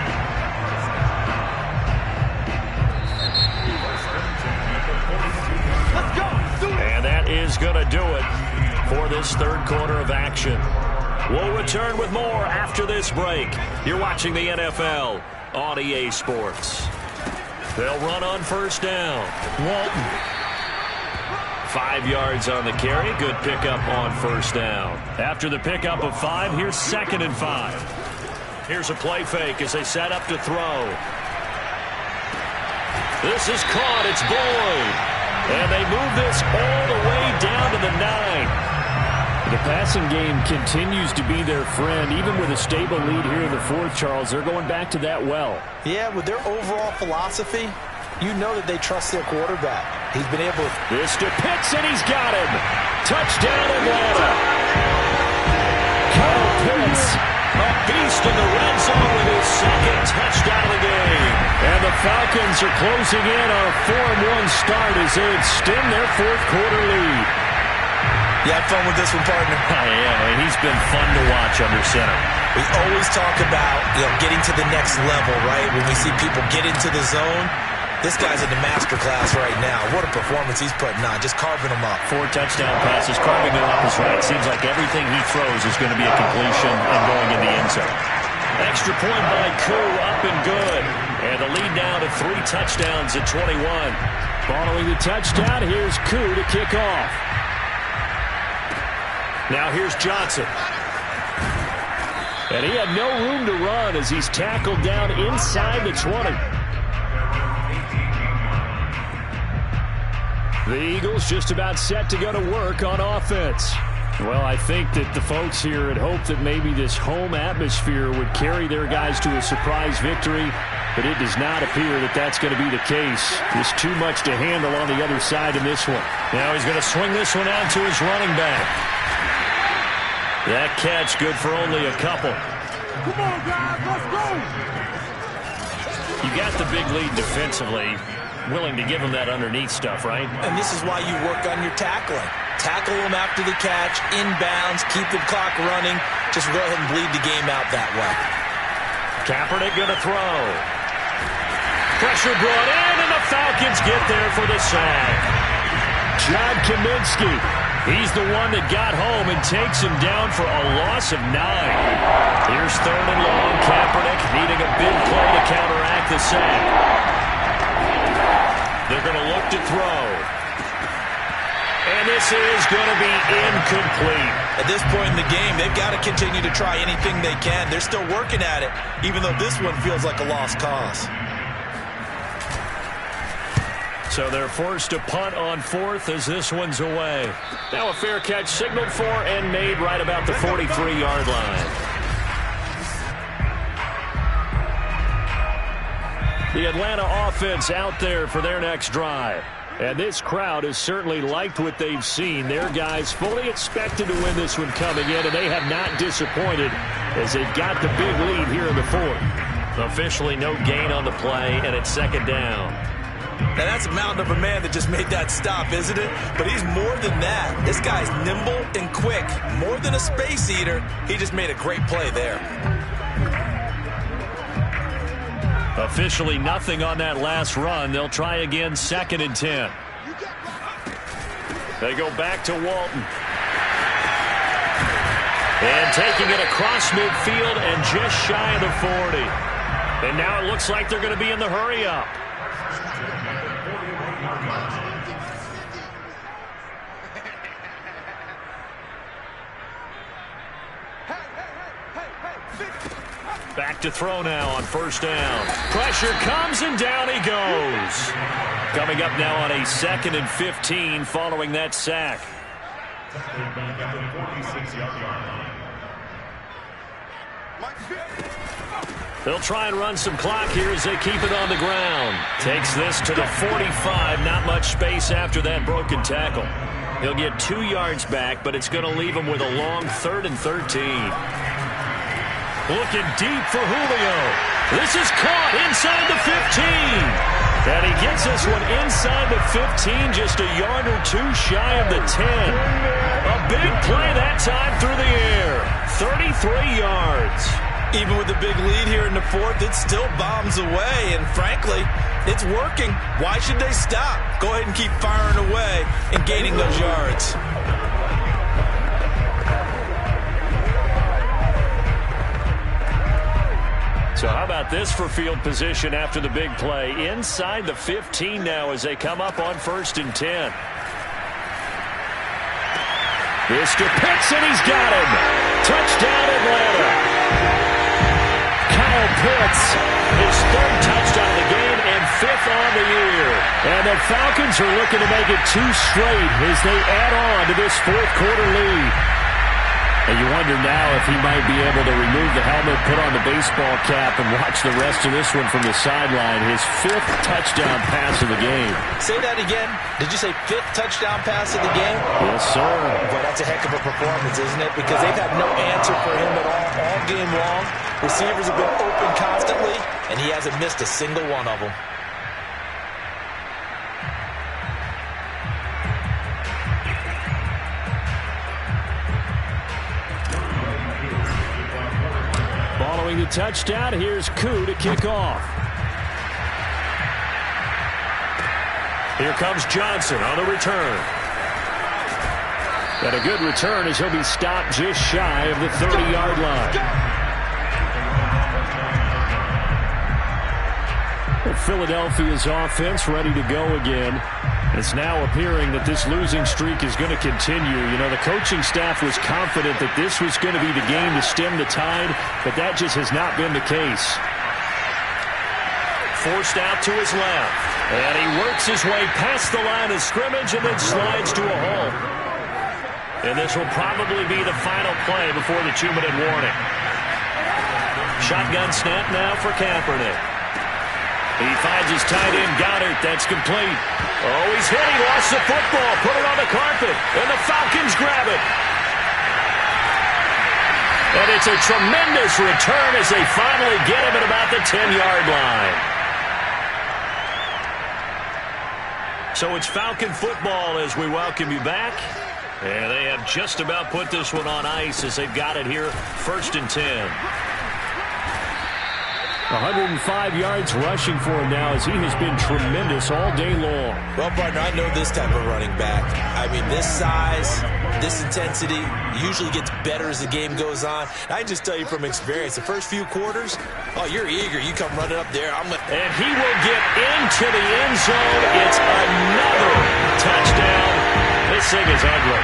And that is going to do it for this 3rd quarter of action. We'll return with more after this break. You're watching the NFL on EA Sports. They'll run on 1st down. Walton. 5 yards on the carry. Good pickup on 1st down. After the pickup of 5, here's 2nd and 5. Here's a play fake as they set up to throw. This is caught. It's Boyd. And they move this all the way down to the 9. The passing game continues to be their friend. Even with a stable lead here in the 4th, Charles, they're going back to that well. Yeah, with their overall philosophy, you know that they trust their quarterback. He's been able to... This to Pitts, and he's got him. Touchdown, Atlanta. Kyle Pitts, a beast in the red zone with his 2nd touchdown of the game. And the Falcons are closing in on a 4-1 start as they extend their 4th quarter lead. You had fun with this one, partner? I am, and he's been fun to watch under center. We always talk about, getting to the next level, right? When we see people get into the zone, this guy's in the master class right now. What a performance he's putting on, just carving them up. 4 touchdown passes, carving them up is right. Seems like everything he throws is going to be a completion and going in the end zone. Extra point by Koo, up and good. And the lead now to 3 touchdowns at 21. Following the touchdown, here's Koo to kick off. Now here's Johnson. And he had no room to run as he's tackled down inside the 20. The Eagles just about set to go to work on offense. Well, I think that the folks here had hoped that maybe this home atmosphere would carry their guys to a surprise victory, but it does not appear that that's going to be the case. There's too much to handle on the other side in this one. Now he's going to swing this one out to his running back. That catch good for only a couple. Come on, guys, let's go! You got the big lead defensively. Willing to give him that underneath stuff, right? And this is why you work on your tackling. Tackle them after the catch, inbounds, keep the clock running. Just go ahead and bleed the game out that way. Kaepernick going to throw. Pressure brought in, and the Falcons get there for the sack. John Kaminsky, he's the one that got home and takes him down for a loss of 9. Here's 3rd and long. Kaepernick needing a big play to counteract the sack. They're going to look to throw. And this is going to be incomplete. At this point in the game, they've got to continue to try anything they can. They're still working at it, even though this one feels like a lost cause. So they're forced to punt on 4th as this one's away. Now a fair catch signaled for and made right about the 43-yard line. The Atlanta offense out there for their next drive. And this crowd has certainly liked what they've seen. Their guys fully expected to win this one coming in, and they have not disappointed as they've got the big lead here in the 4th. Officially no gain on the play, and it's 2nd down. Now that's a mountain of a man that just made that stop, isn't it? But he's more than that. This guy's nimble and quick. More than a space eater, he just made a great play there. Officially nothing on that last run. They'll try again, 2nd and 10. They go back to Walton. And taking it across midfield and just shy of the 40. And now it looks like they're going to be in the hurry-up. Back to throw now on 1st down. Pressure comes and down he goes. Coming up now on a 2nd and 15 following that sack. They'll try and run some clock here as they keep it on the ground. Takes this to the 45. Not much space after that broken tackle. He'll get 2 yards back, but it's going to leave him with a long 3rd and 13. Looking deep for Julio. This is caught inside the 15. And he gets this one inside the 15, just a yard or 2 shy of the 10. A big play that time through the air. 33 yards. Even with the big lead here in the 4th, it still bombs away. And frankly, it's working. Why should they stop? Go ahead and keep firing away and gaining those yards. So how about this for field position after the big play? Inside the 15 now as they come up on 1st and 10. This to Pitts, and he's got him. Touchdown, Atlanta. Kyle Pitts, his 3rd touchdown of the game and 5th on the year. And the Falcons are looking to make it 2 straight as they add on to this 4th quarter lead. And you wonder now if he might be able to remove the helmet, put on the baseball cap, and watch the rest of this one from the sideline. His 5th touchdown pass of the game. Say that again. Did you say 5th touchdown pass of the game? Yes, sir. Boy, that's a heck of a performance, isn't it? Because they've had no answer for him at all game long. Receivers have been open constantly, and he hasn't missed a single one of them. Following the touchdown, here's Koo to kick off. Here comes Johnson on the return. And a good return as he'll be stopped just shy of the 30-yard line. The Philadelphia's offense ready to go again. It's now appearing that this losing streak is going to continue. You know, the coaching staff was confident that this was going to be the game to stem the tide, but that just has not been the case. Forced out to his left. And he works his way past the line of scrimmage and then slides to a halt. And this will probably be the final play before the 2-minute warning. Shotgun snap now for Kaepernick. He finds his tight end, Goddard. That's complete. Oh, he's hit. He lost the football. Put it on the carpet. And the Falcons grab it. And it's a tremendous return as they finally get him at about the 10-yard line. So it's Falcon football as we welcome you back. And they have just about put this one on ice as they've got it here, 1st and 10. 105 yards rushing for him now as he has been tremendous all day long. Well, partner, I know this type of running back. I mean, this size, this intensity usually gets better as the game goes on. I can just tell you from experience, the first few quarters, oh, you're eager. You come running up there. And he will get into the end zone. It's another touchdown. This thing is ugly.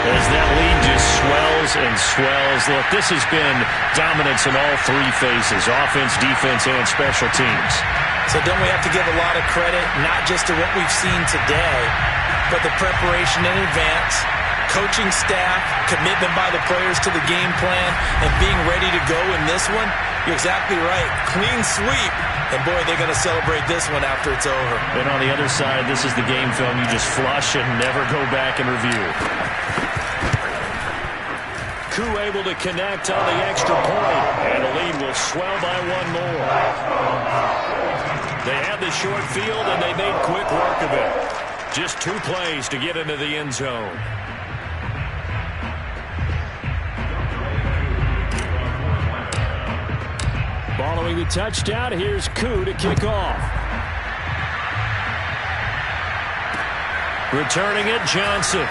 As that lead just swells and swells. Look, this has been dominance in all three phases, offense, defense, and special teams. So don't we have to give a lot of credit, not just to what we've seen today, but the preparation in advance, coaching staff, commitment by the players to the game plan, and being ready to go in this one? You're exactly right. Clean sweep. And, boy, they're going to celebrate this one after it's over. And on the other side, this is the game film you just flush and never go back and review. Koo able to connect on the extra point. And the lead will swell by one more. They had the short field, and they made quick work of it. Just 2 plays to get into the end zone. Following the touchdown, here's Koo to kick off. Returning it, Johnson.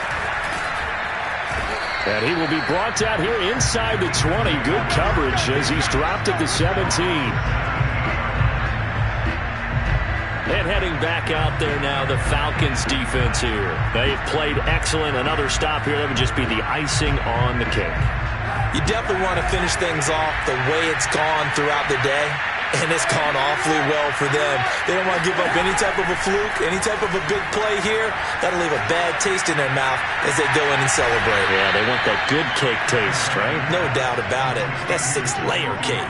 And he will be brought out here inside the 20. Good coverage as he's dropped at the 17. And heading back out there now, the Falcons defense here. They've played excellent. Another stop here, that would just be the icing on the cake. You definitely want to finish things off the way it's gone throughout the day, and it's gone awfully well for them. They don't want to give up any type of a fluke, any type of a big play here. That'll leave a bad taste in their mouth as they go in and celebrate. Yeah, they want that good cake taste, right? No doubt about it. That's 6-layer cake.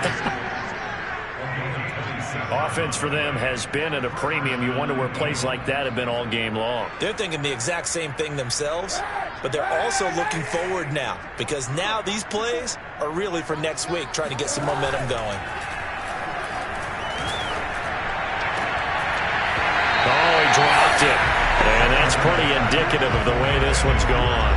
Offense for them has been at a premium. You wonder where plays like that have been all game long. They're thinking the exact same thing themselves, but they're also looking forward now because now these plays are really for next week, trying to get some momentum going. Oh, he dropped it. And that's pretty indicative of the way this one's gone.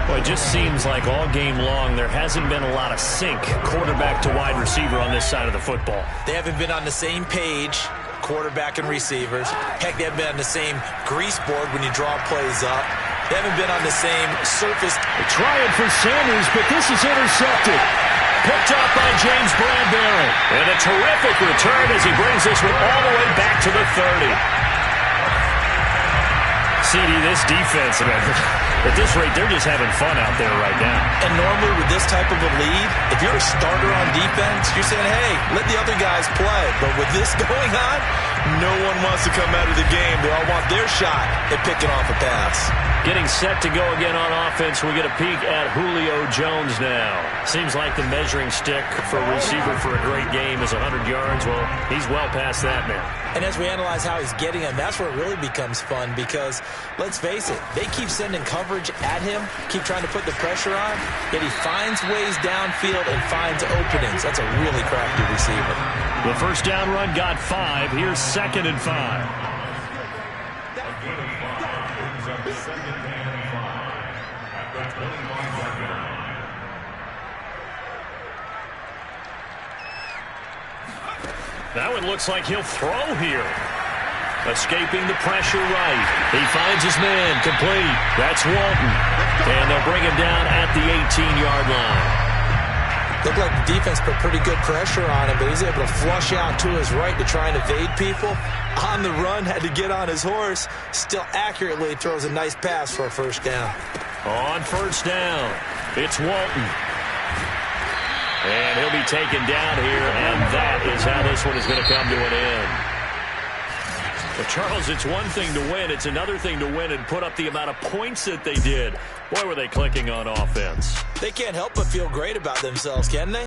Well, it just seems like all game long there hasn't been a lot of sync quarterback to wide receiver on this side of the football. They haven't been on the same page, quarterback and receivers. Heck, they haven't been on the same grease board when you draw plays up. They haven't been on the same surface. They're trying for Sanders, but this is intercepted. Picked up by James Bradbury. And a terrific return as he brings this one all the way back to the 30. CD, this defense, at this rate, they're just having fun out there right now. And normally with this type of a lead, if you're a starter on defense, you're saying, hey, let the other guys play. But with this going on, no one wants to come out of the game. They all want their shot at picking off a pass. Getting set to go again on offense. We get a peek at Julio Jones now. Seems like the measuring stick for a receiver for a great game is 100 yards. Well, he's well past that now. And as we analyze how he's getting them, that's where it really becomes fun because, let's face it, they keep sending coverage at him, keep trying to put the pressure on, yet he finds ways downfield and finds openings. That's a really crafty receiver. The first down run got 5. Here's 2nd and 5. That one looks like he'll throw here. Escaping the pressure right. He finds his man complete. That's Walton. And they'll bring him down at the 18-yard line. Looked like the defense put pretty good pressure on him, but he's able to flush out to his right to try and evade people. On the run, had to get on his horse. Still accurately throws a nice pass for a first down. On first down, it's Walton. And he'll be taken down here, and that is how this one is going to come to an end. But, Charles, it's one thing to win. It's another thing to win and put up the amount of points that they did. Boy, were they clicking on offense. They can't help but feel great about themselves, can they?